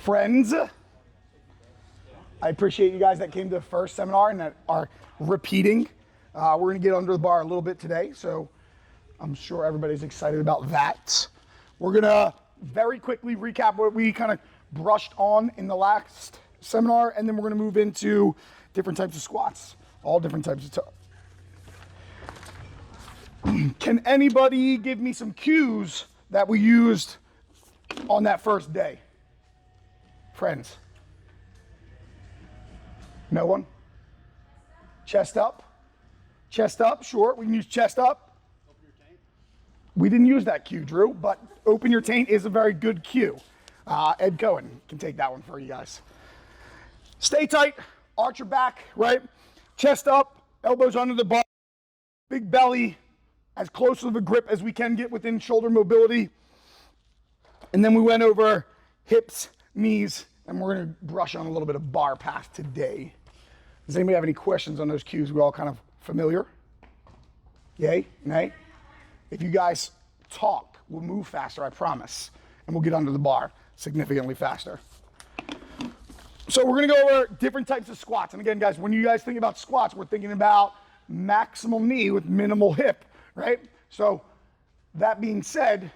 Friends, I appreciate you guys that came to the first seminar and that are repeating. We're going to get under the bar a little bit today, so I'm sure everybody's excited about that. We're going to very quickly recap what we kind of brushed on in the last seminar, and then we're going to move into different types of squats, all different types of Can anybody give me some cues that we used on that first day? Friends? No one? Chest up? Chest up, sure. We can use chest up. Open your taint. We didn't use that cue, Drew, but open your taint is a very good cue. Ed Cohen can take that one for you guys. Stay tight, arch your back, right? Chest up, elbows under the bar, big belly, as close to the grip as we can get within shoulder mobility. And then we went over hips, knees, and we're gonna brush on a little bit of bar path today. Does anybody have any questions on those cues? We're all kind of familiar? Yay, nay? If you guys talk, we'll move faster, I promise. And we'll get under the bar significantly faster. So we're gonna go over different types of squats. And again, guys, when you guys think about squats, we're thinking about maximum knee with minimal hip, right? So that being said,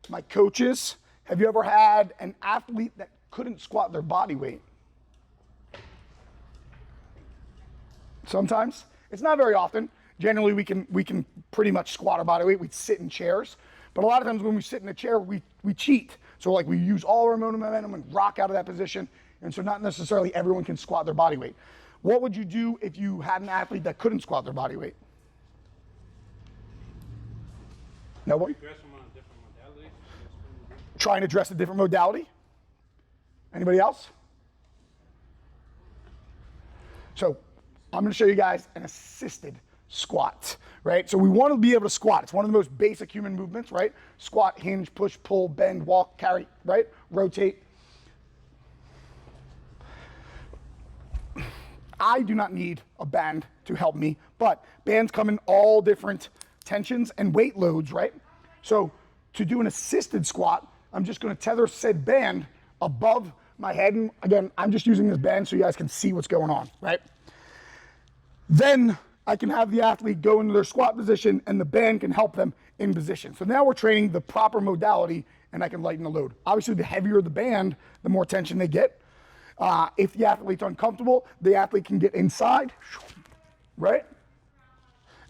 my coaches, have you ever had an athlete that couldn't squat their body weight? Sometimes. It's not very often. Generally, we can pretty much squat our body weight. We sit in chairs. But a lot of times when we sit in a chair, we cheat. So like we use all our momentum and rock out of that position. And so not necessarily everyone can squat their body weight. What would you do if you had an athlete that couldn't squat their body weight? Nobody? Try and address a different modality. Anybody else? So I'm going to show you guys an assisted squat, right? So we want to be able to squat. It's one of the most basic human movements, right? Squat, hinge, push, pull, bend, walk, carry, right? Rotate. I do not need a band to help me, but bands come in all different tensions and weight loads, right? So to do an assisted squat, I'm just going to tether said band above my head. And again, I'm just using this band so you guys can see what's going on, right? Then I can have the athlete go into their squat position and the band can help them in position. So now we're training the proper modality and I can lighten the load. Obviously, the heavier the band, the more tension they get. If the athlete's uncomfortable, the athlete can get inside, right?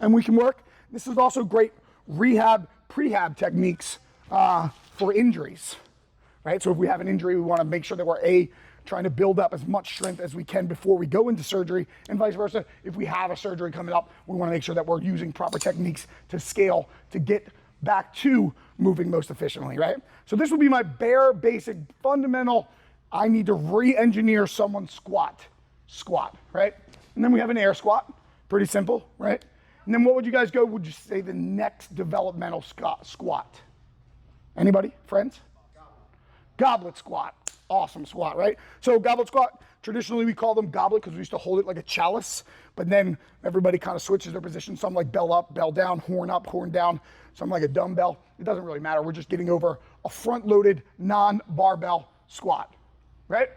And we can work. This is also great rehab, prehab techniques for injuries, right? So if we have an injury, we want to make sure that we're trying to build up as much strength as we can before we go into surgery, and vice versa. If we have a surgery coming up, we want to make sure that we're using proper techniques to scale to get back to moving most efficiently, right? So this would be my bare, basic, fundamental, I need to re-engineer someone's squat, right? And then we have an air squat, pretty simple, right? And then what would you guys go, would you say the next developmental squat? Anybody, friends? Goblet squat. Awesome squat, right? So goblet squat, traditionally we call them goblet because we used to hold it like a chalice, but then everybody kind of switches their position. Some like bell up, bell down, horn up, horn down, some like a dumbbell. It doesn't really matter. We're just getting over a front-loaded, non-barbell squat, right?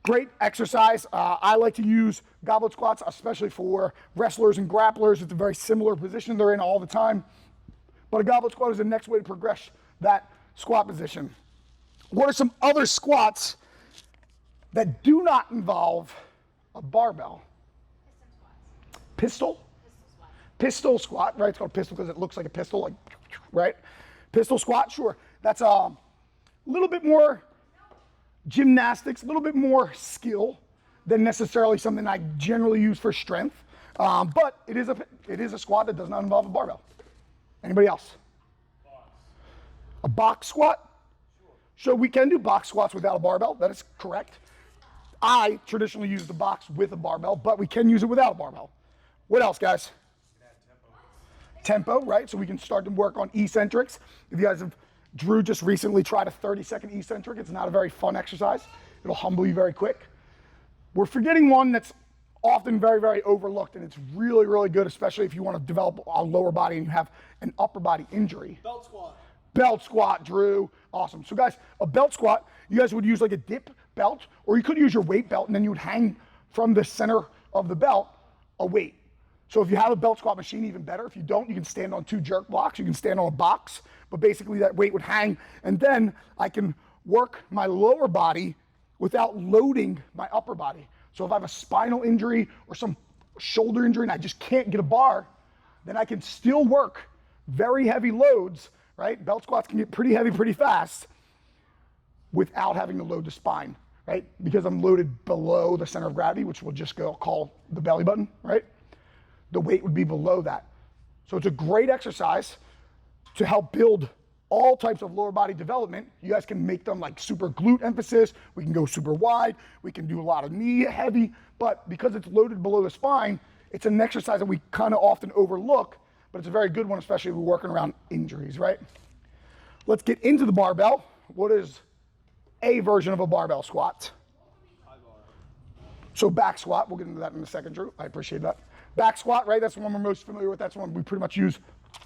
Great exercise. I like to use goblet squats, especially for wrestlers and grapplers. It's a very similar position they're in all the time. But a goblet squat is the next way to progress that squat position. What are some other squats that do not involve a barbell? Pistol? Pistol squat, right? It's called pistol because it looks like a pistol, like, right? Pistol squat, sure. That's a little bit more gymnastics, a little bit more skill than necessarily something I generally use for strength. But it is a squat that does not involve a barbell. Anybody else? A box squat? So we can do box squats without a barbell. That is correct. I traditionally use the box with a barbell, but we can use it without a barbell. What else, guys? Tempo, right? So we can start to work on eccentrics. If you guys have, Drew just recently tried a 30-second eccentric. It's not a very fun exercise. It'll humble you very quick. We're forgetting one that's often very, very overlooked, and it's really, really good, especially if you want to develop a lower body and you have an upper body injury. Belt squat. Belt squat, Drew. Awesome. So guys, a belt squat, you guys would use like a dip belt, or you could use your weight belt, and then you would hang from the center of the belt a weight. So if you have a belt squat machine, even better. If you don't, you can stand on 2 jerk blocks. You can stand on a box, but basically that weight would hang, and then I can work my lower body without loading my upper body. So if I have a spinal injury or some shoulder injury and I just can't get a bar, then I can still work very heavy loads, right? Belt squats can get pretty heavy pretty fast without having to load the spine, right? Because I'm loaded below the center of gravity, which we'll just call the belly button, right? The weight would be below that. So it's a great exercise to help build all types of lower body development. You guys can make them like super glute emphasis. We can go super wide. We can do a lot of knee heavy, but because it's loaded below the spine, it's an exercise that we kind of often overlook, but it's a very good one, especially if we're working around injuries, right? Let's get into the barbell. What is a version of a barbell squat? So back squat, we'll get into that in a second, Drew. I appreciate that. Back squat, right? That's the one we're most familiar with. That's the one we pretty much use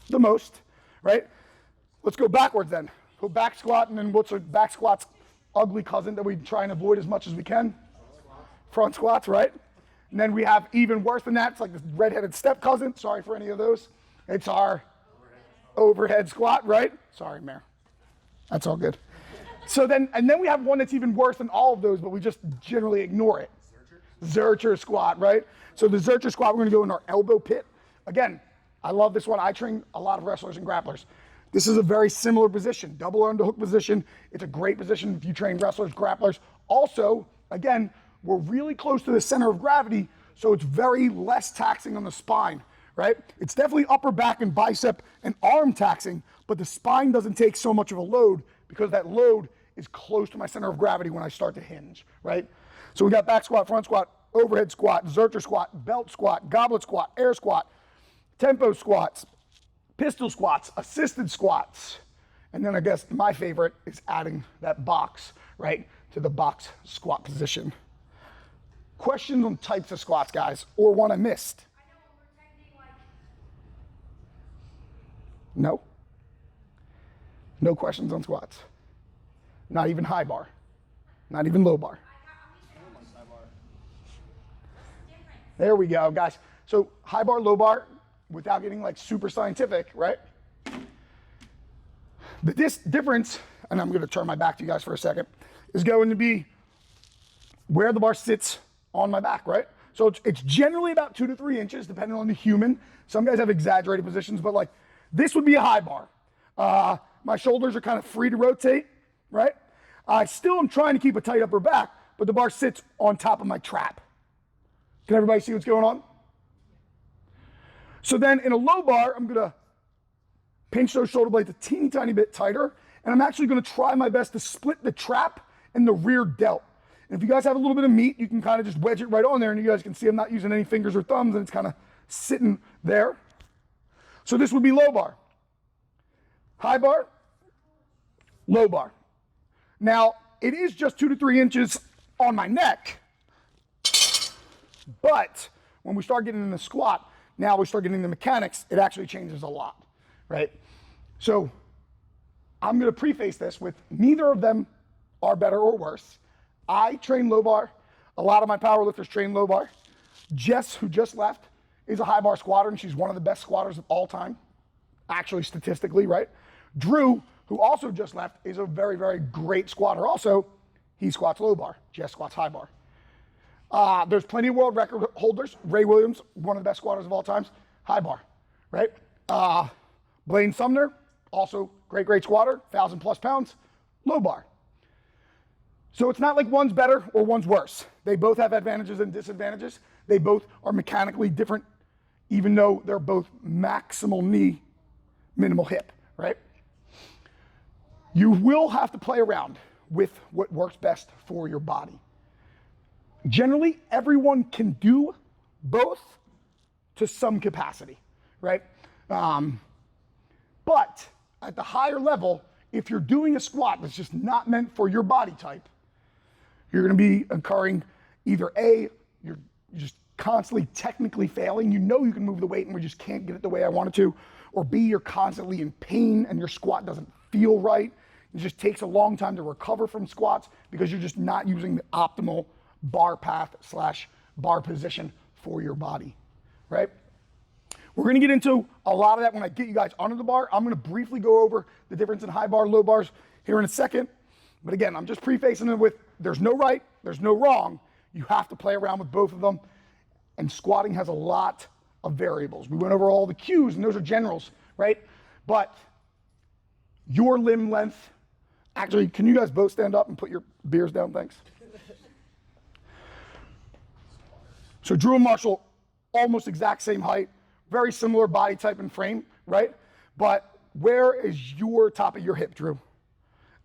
the most, right? Let's go backwards then. Go back squat, and then what's a back squat's ugly cousin that we try and avoid as much as we can? Front squats, right? And then we have even worse than that. It's like the redheaded step cousin. Sorry for any of those. It's our overhead squat, right? Sorry, Mayor. That's all good. So then, and then we have one that's even worse than all of those, but we just generally ignore it. Zercher squat, right? So the Zercher squat, we're gonna go in our elbow pit. Again, I love this one. I train a lot of wrestlers and grapplers. This is a very similar position, double underhook position. It's a great position if you train wrestlers, grapplers. Also, again, we're really close to the center of gravity, so it's very less taxing on the spine, right? It's definitely upper back and bicep and arm taxing, but the spine doesn't take so much of a load because that load is close to my center of gravity when I start to hinge, right? So we got back squat, front squat, overhead squat, Zercher squat, belt squat, goblet squat, air squat, tempo squats, pistol squats, assisted squats. And then I guess my favorite is adding that box, right, to the box squat position. Questions on types of squats, guys, or one I missed? No? No questions on squats? Not even high bar? Not even low bar? There we go, guys. So high bar, low bar, without getting like super scientific, right? The difference, and I'm gonna turn my back to you guys for a second, is going to be where the bar sits on my back, right? So it's generally about 2 to 3 inches, depending on the human. Some guys have exaggerated positions, but like this would be a high bar. My shoulders are kind of free to rotate, right? I still am trying to keep a tight upper back, but the bar sits on top of my trap. Can everybody see what's going on? So then in a low bar, I'm gonna pinch those shoulder blades a teeny tiny bit tighter, and I'm actually gonna try my best to split the trap and the rear delt. And if you guys have a little bit of meat, you can kind of just wedge it right on there, and you guys can see I'm not using any fingers or thumbs, and it's kind of sitting there. So this would be low bar. High bar, low bar. Now, it is just 2 to 3 inches on my neck, but when we start getting in the squat, now we start getting the mechanics, it actually changes a lot, right? So I'm gonna preface this with neither of them are better or worse. I train low bar. A lot of my powerlifters train low bar. Jess, who just left, is a high bar squatter, and she's one of the best squatters of all time, actually statistically, right? Drew, who also just left, is a very, very great squatter. Also, he squats low bar. Jess squats high bar. There's plenty of world record holders. Ray Williams, one of the best squatters of all times, high bar, right? Blaine Sumner, also great squatter, 1,000+ pounds, low bar. So it's not like one's better or one's worse. They both have advantages and disadvantages. They both are mechanically different, even though they're both maximal knee, minimal hip, right? You will have to play around with what works best for your body. Generally, everyone can do both to some capacity, right? But at the higher level, if you're doing a squat that's just not meant for your body type, you're gonna be incurring either A, you're just constantly technically failing, you know you can move the weight and we just can't get it the way I want it to, or B, you're constantly in pain and your squat doesn't feel right. It just takes a long time to recover from squats because you're just not using the optimal bar path / bar position for your body, right? We're gonna get into a lot of that when I get you guys under the bar. I'm gonna briefly go over the difference in high bar, low bars here in a second. But again, I'm just prefacing it with there's no right, there's no wrong. You have to play around with both of them. And squatting has a lot of variables. We went over all the cues, and those are generals, right? But your limb length, actually, can you guys both stand up and put your beers down? Thanks. So Drew and Marshall, almost exact same height, very similar body type and frame, right? But where is your top of your hip, Drew?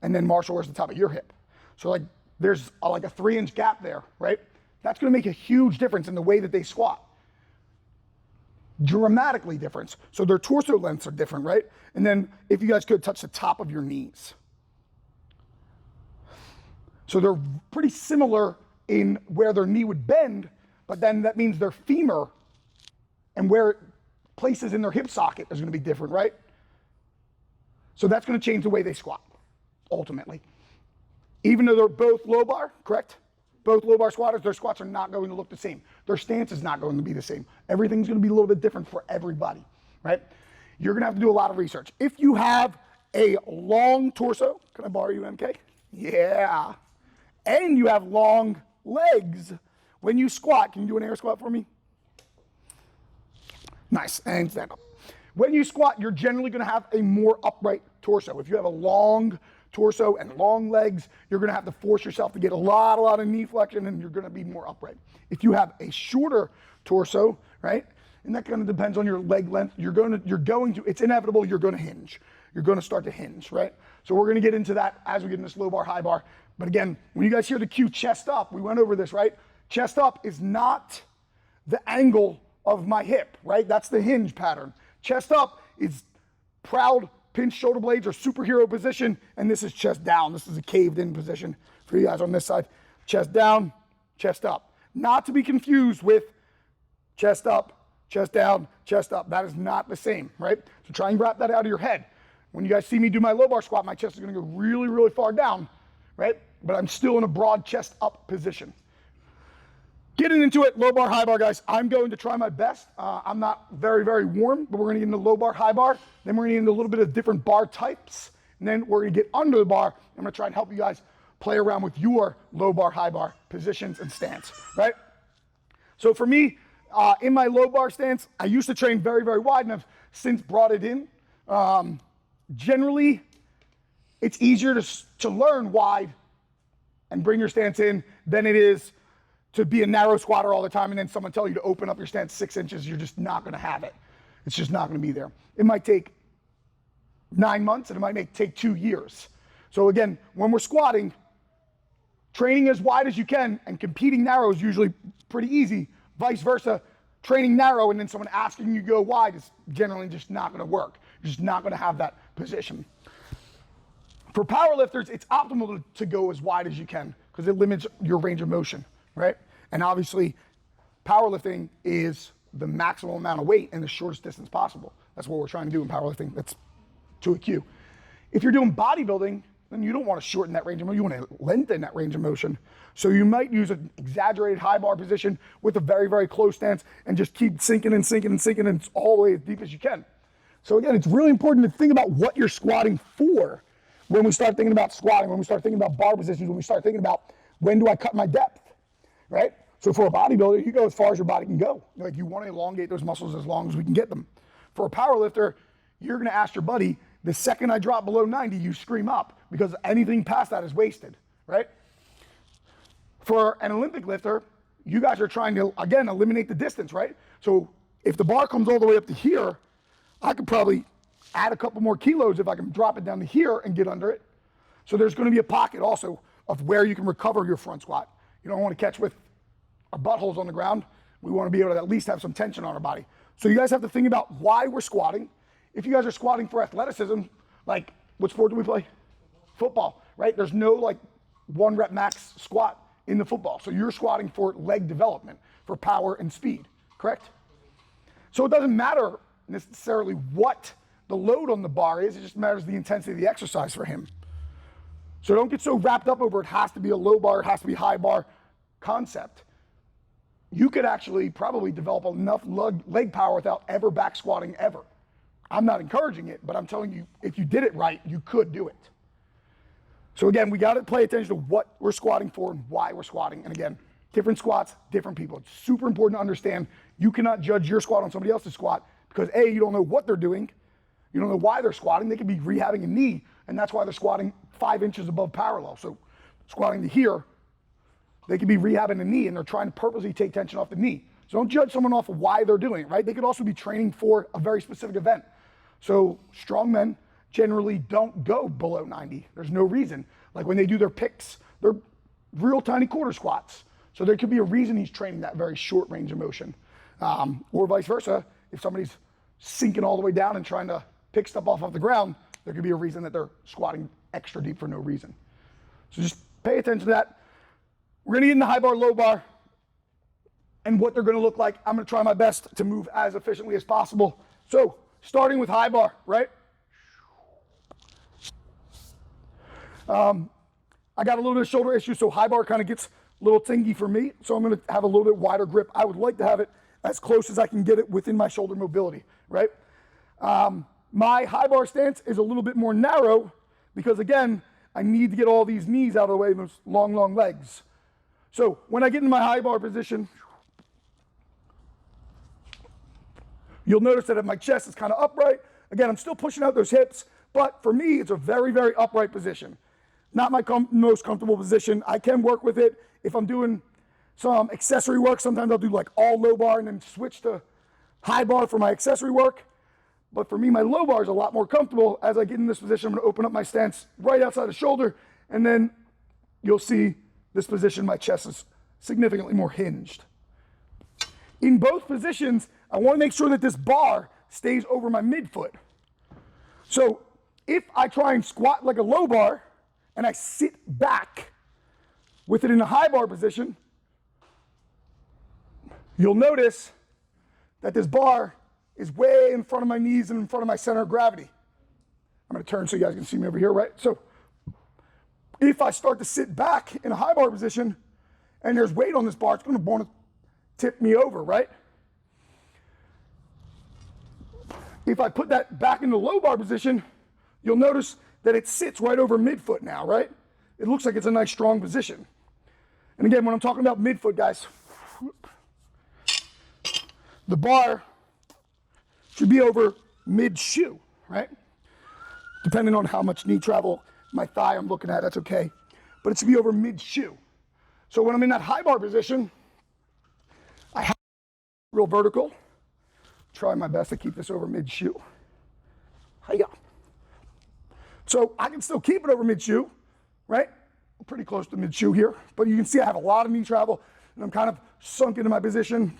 And then Marshall, where's the top of your hip? So like there's like a 3-inch gap there, right? That's gonna make a huge difference in the way that they squat. Dramatically different. So their torso lengths are different, right? And then if you guys could touch the top of your knees. So they're pretty similar in where their knee would bend, but then that means their femur and where it places in their hip socket is gonna be different, right? So that's gonna change the way they squat, ultimately. Even though they're both low bar, correct? Both low bar squatters, their squats are not going to look the same. Their stance is not going to be the same. Everything's going to be a little bit different for everybody, right? You're going to have to do a lot of research. If you have a long torso, can I borrow you, MK? Yeah. And you have long legs, when you squat, can you do an air squat for me? Nice, and stand up. When you squat, you're generally going to have a more upright torso. If you have a long torso and long legs, you're going to have to force yourself to get a lot of knee flexion, and you're going to be more upright. If you have a shorter torso, right, and that kind of depends on your leg length, it's inevitable, you're going to hinge. You're going to start to hinge, right? So we're going to get into that as we get into this low bar, high bar. But again, when you guys hear the cue chest up, we went over this, right? Chest up is not the angle of my hip, right? That's the hinge pattern. Chest up is proud, pinched shoulder blades or superhero position, and this is chest down. This is a caved in position for you guys on this side. Chest down, chest up. Not to be confused with chest up, chest down, chest up. That is not the same, right? So try and wrap that out of your head. When you guys see me do my low bar squat, my chest is gonna go really, really far down, right? But I'm still in a broad chest up position. Getting into it, low bar, high bar, guys. I'm going to try my best. I'm not very, very warm, but we're gonna get into low bar, high bar. Then we're gonna get into a little bit of different bar types. And then we're gonna get under the bar. I'm gonna try and help you guys play around with your low bar, high bar positions and stance, right? So for me, in my low bar stance, I used to train very, very wide, and I've since brought it in. Generally, it's easier to learn wide and bring your stance in than it is to be a narrow squatter all the time and then someone tell you to open up your stance 6 inches. You're just not gonna have it. It's just not gonna be there. It might take 9 months and it might take 2 years. So again, when we're squatting, training as wide as you can and competing narrow is usually pretty easy. Vice versa, training narrow and then someone asking you to go wide is generally just not gonna work. You're just not gonna have that position. For powerlifters, it's optimal to go as wide as you can because it limits your range of motion, right? And obviously, powerlifting is the maximum amount of weight in the shortest distance possible. That's what we're trying to do in powerlifting. That's to a cue. If you're doing bodybuilding, then you don't want to shorten that range of motion. You want to lengthen that range of motion. So you might use an exaggerated high bar position with a very, very close stance and just keep sinking and sinking and sinking and all the way as deep as you can. So again, it's really important to think about what you're squatting for when we start thinking about squatting, when we start thinking about bar positions, when we start thinking about when do I cut my depth, right? So for a bodybuilder, you go as far as your body can go. Like you want to elongate those muscles as long as we can get them. For a powerlifter, you're going to ask your buddy, the second I drop below 90, you scream up because anything past that is wasted, right? For an Olympic lifter, you guys are trying to, again, eliminate the distance, right? So if the bar comes all the way up to here, I could probably add a couple more kilos if I can drop it down to here and get under it. So there's going to be a pocket also of where you can recover your front squat. You don't want to catch with our buttholes on the ground. We want to be able to at least have some tension on our body. So you guys have to think about why we're squatting. If you guys are squatting for athleticism, like what sport do we play? Football, right? There's no like 1 rep max squat in the football. So you're squatting for leg development, for power and speed, correct? So it doesn't matter necessarily what the load on the bar is. It just matters the intensity of the exercise for him. So don't get so wrapped up over it has to be a low bar, it has to be high bar concept. You could actually probably develop enough leg power without ever back squatting ever. I'm not encouraging it, but I'm telling you, if you did it right, you could do it. So again, we got to pay attention to what we're squatting for and why we're squatting. And again, different squats, different people. It's super important to understand you cannot judge your squat on somebody else's squat because A, you don't know what they're doing. You don't know why they're squatting. They could be rehabbing a knee, and that's why they're squatting 5 inches above parallel. So squatting to here, they could be rehabbing a knee, and they're trying to purposely take tension off the knee. So don't judge someone off of why they're doing it, right? They could also be training for a very specific event. So strong men generally don't go below 90. There's no reason. Like when they do their picks, they're real tiny quarter squats. So there could be a reason he's training that very short range of motion. Or vice versa, if somebody's sinking all the way down and trying to pick stuff off the ground, there could be a reason that they're squatting extra deep for no reason. So just pay attention to that. We're gonna get in the high bar, low bar, and what they're gonna look like. I'm gonna try my best to move as efficiently as possible. So starting with high bar, right? I got a little bit of shoulder issue, so high bar kind of gets a little tingy for me. So I'm gonna have a little bit wider grip. I would like to have it as close as I can get it within my shoulder mobility, right? My high bar stance is a little bit more narrow because again, I need to get all these knees out of the way, those long, long legs. So when I get in my high bar position, you'll notice that my chest is kind of upright. Again, I'm still pushing out those hips, but for me, it's a very, very upright position. Not my most comfortable position. I can work with it. If I'm doing some accessory work, sometimes I'll do like all low bar and then switch to high bar for my accessory work. But for me, my low bar is a lot more comfortable. As I get in this position, I'm gonna open up my stance right outside the shoulder, and then you'll see this position, my chest is significantly more hinged. In both positions, I wanna make sure that this bar stays over my midfoot. So if I try and squat like a low bar, and I sit back with it in a high bar position, you'll notice that this bar is way in front of my knees and in front of my center of gravity. I'm gonna turn so you guys can see me over here, right? So if I start to sit back in a high bar position and there's weight on this bar, it's gonna want to tip me over, right? If I put that back into low bar position, you'll notice that it sits right over midfoot now, right? It looks like it's a nice strong position. And again, when I'm talking about midfoot, guys, the bar should be over mid-shoe, right? Depending on how much knee travel my thigh I'm looking at, that's okay. But it should be over mid-shoe. So when I'm in that high bar position, I have real vertical. Try my best to keep this over mid-shoe. Hiya. So I can still keep it over mid-shoe, right? I'm pretty close to mid-shoe here, but you can see I have a lot of knee travel and I'm kind of sunk into my position.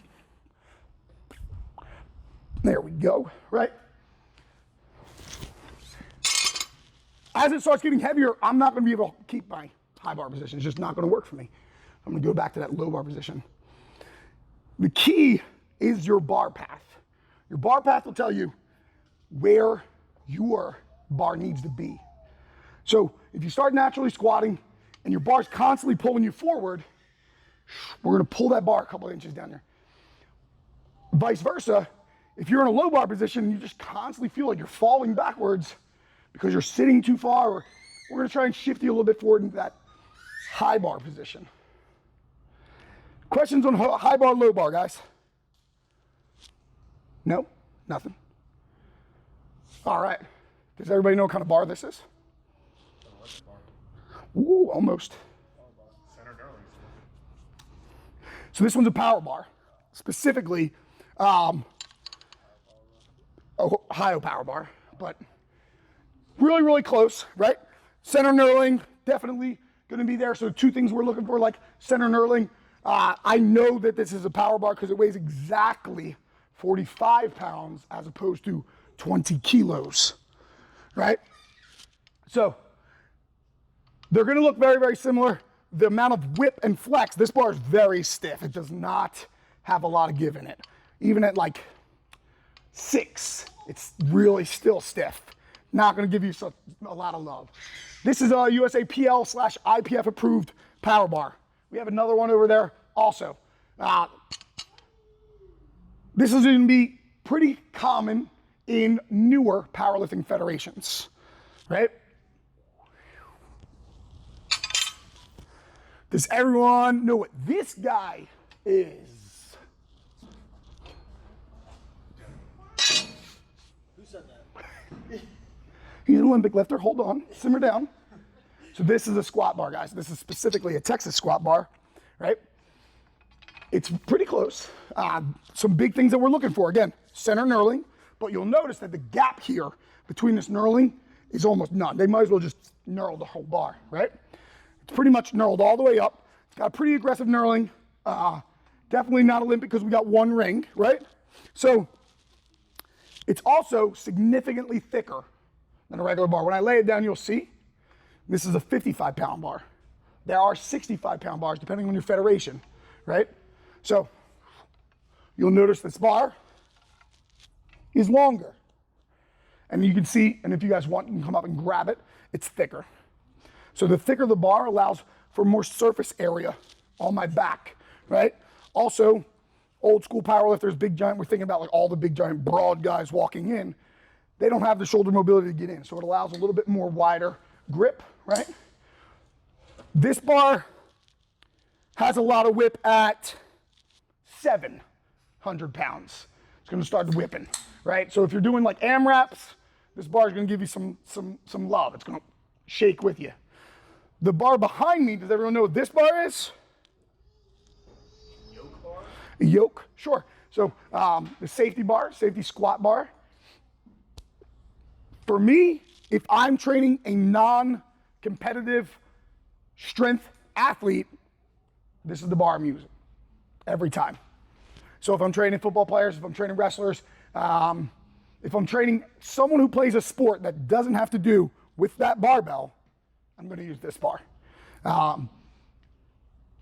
There we go, right? As it starts getting heavier, I'm not gonna be able to keep my high bar position. It's just not gonna work for me. I'm gonna go back to that low bar position. The key is your bar path. Your bar path will tell you where your bar needs to be. So if you start naturally squatting and your bar's constantly pulling you forward, we're gonna pull that bar a couple of inches down there. Vice versa, if you're in a low bar position, you just constantly feel like you're falling backwards because you're sitting too far, we're gonna try and shift you a little bit forward into that high bar position. Questions on high bar, low bar, guys? No? Nothing? All right. Does everybody know what kind of bar this is? Ooh, almost. So this one's a power bar, specifically Ohio power bar, but really, really close, right? Center knurling, definitely gonna be there. So two things we're looking for, like center knurling. I know that this is a power bar because it weighs exactly 45 pounds as opposed to 20 kilos. Right? So they're gonna look very, very similar. The amount of whip and flex, this bar is very stiff. It does not have a lot of give in it. Even at like 6, it's really still stiff. Not gonna give you a lot of love. This is a USAPL/IPF approved power bar. We have another one over there also. This is gonna be pretty common in newer powerlifting federations, right? Does everyone know what this guy is? Who said that? He's an Olympic lifter. Hold on, simmer down. So this is a squat bar, guys. This is specifically a Texas squat bar, right? It's pretty close. Some big things that we're looking for. Again, center knurling, but you'll notice that the gap here between this knurling is almost none. They might as well just knurl the whole bar, right? It's pretty much knurled all the way up. It's got pretty aggressive knurling. Definitely not Olympic because we got one ring, right? So it's also significantly thicker than a regular bar. When I lay it down, you'll see this is a 55-pound bar. There are 65-pound bars depending on your federation, right? So you'll notice this bar is longer. And you can see, and if you guys want, you can come up and grab it, it's thicker. So the thicker the bar allows for more surface area on my back, right? Also, old school powerlifters, big giant, we're thinking about like all the big giant broad guys walking in, they don't have the shoulder mobility to get in. So it allows a little bit more wider grip, right? This bar has a lot of whip at 700 pounds. It's gonna start whipping, right? So if you're doing like AMRAPs, this bar is gonna give you some love. It's gonna shake with you. The bar behind me, does everyone know what this bar is? Yoke bar? Yoke, sure. So the safety bar, safety squat bar. For me, if I'm training a non-competitive strength athlete, this is the bar I'm using every time. So if I'm training football players, if I'm training wrestlers, if I'm training someone who plays a sport that doesn't have to do with that barbell, I'm gonna use this bar.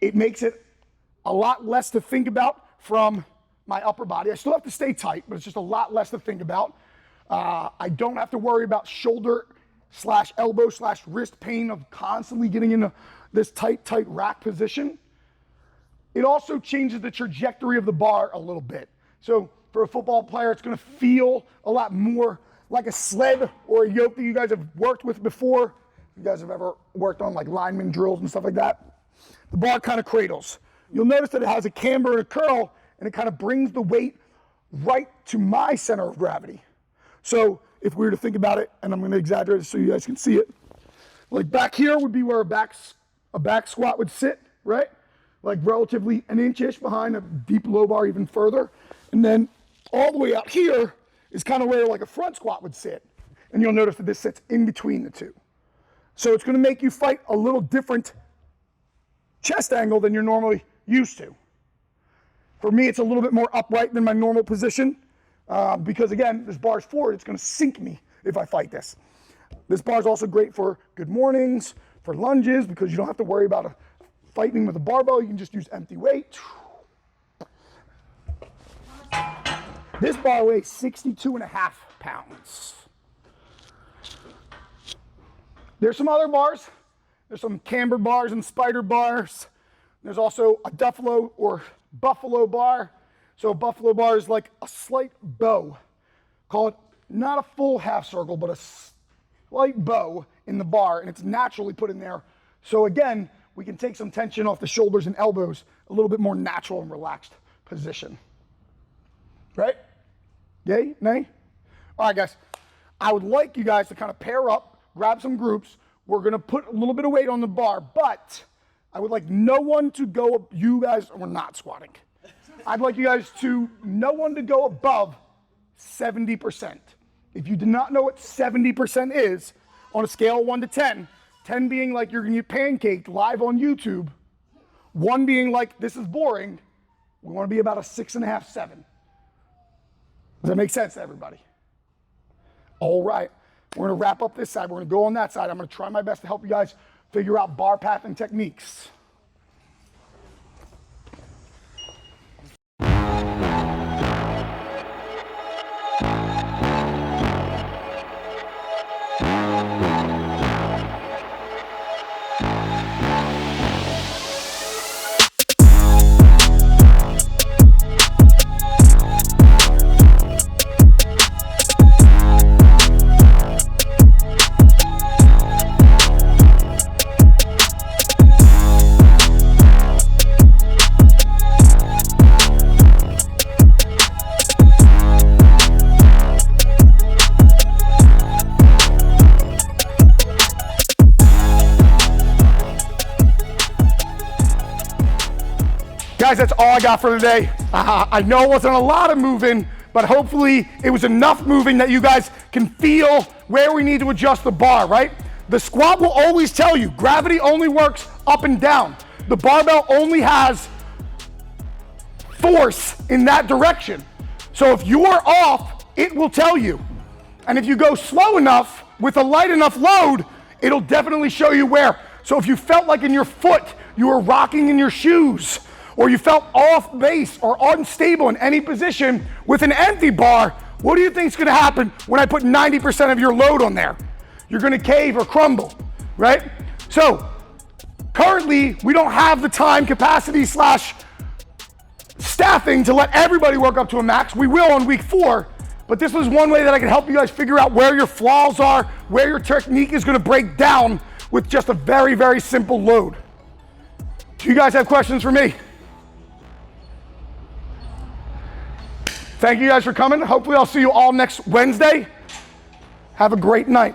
It makes it a lot less to think about from my upper body. I still have to stay tight, but it's just a lot less to think about. I don't have to worry about shoulder / elbow / wrist pain of constantly getting into this tight rack position. It also changes the trajectory of the bar a little bit. So for a football player, it's gonna feel a lot more like a sled or a yoke that you guys have worked with before. If you guys have ever worked on like lineman drills and stuff like that. The bar kind of cradles. You'll notice that it has a camber and a curl, and it kind of brings the weight right to my center of gravity. So if we were to think about it, and I'm gonna exaggerate it so you guys can see it, like back here would be where a back squat would sit, right? Like relatively an inch-ish behind a deep low bar even further. And then all the way out here is kind of where like a front squat would sit. And you'll notice that this sits in between the two. So it's gonna make you fight a little different chest angle than you're normally used to. For me, it's a little bit more upright than my normal position because again, this bar is forward, it's gonna sink me if I fight this. This bar is also great for good mornings, for lunges, because you don't have to worry about fighting with a barbell, you can just use empty weight. This bar weighs 62.5 pounds. There's some other bars. There's some camber bars and spider bars. There's also a Duffalo or buffalo bar. So a buffalo bar is like a slight bow. Call it not a full half circle, but a slight bow in the bar, and it's naturally put in there. So again, we can take some tension off the shoulders and elbows, a little bit more natural and relaxed position. Right? Yay? Nay? All right, guys. I would like you guys to kind of pair up, grab some groups. We're gonna put a little bit of weight on the bar, but I would like no one to go, you guys, we're not squatting. I'd like you guys to, no one to go above 70%. If you do not know what 70% is, on a scale of 1 to 10, 10 being like you're gonna get pancaked live on YouTube, 1 being like this is boring, we wanna be about a 6.5, 7. Does that make sense to everybody? All right, we're gonna wrap up this side, we're gonna go on that side. I'm gonna try my best to help you guys figure out bar path and techniques. guys, that's all I got for today. I know it wasn't a lot of moving, but hopefully it was enough moving that you guys can feel where we need to adjust the bar, right? The squat will always tell you, gravity only works up and down. The barbell only has force in that direction. So if you're off, it will tell you. And if you go slow enough with a light enough load, it'll definitely show you where. So if you felt like in your foot, you were rocking in your shoes, or you felt off base or unstable in any position with an empty bar, what do you think is gonna happen when I put 90% of your load on there? You're gonna cave or crumble, right? So currently, we don't have the time, capacity / staffing to let everybody work up to a max. We will on week 4, but this was one way that I can help you guys figure out where your flaws are, where your technique is gonna break down with just a very, very simple load. Do you guys have questions for me? Thank you guys for coming. Hopefully I'll see you all next Wednesday. Have a great night.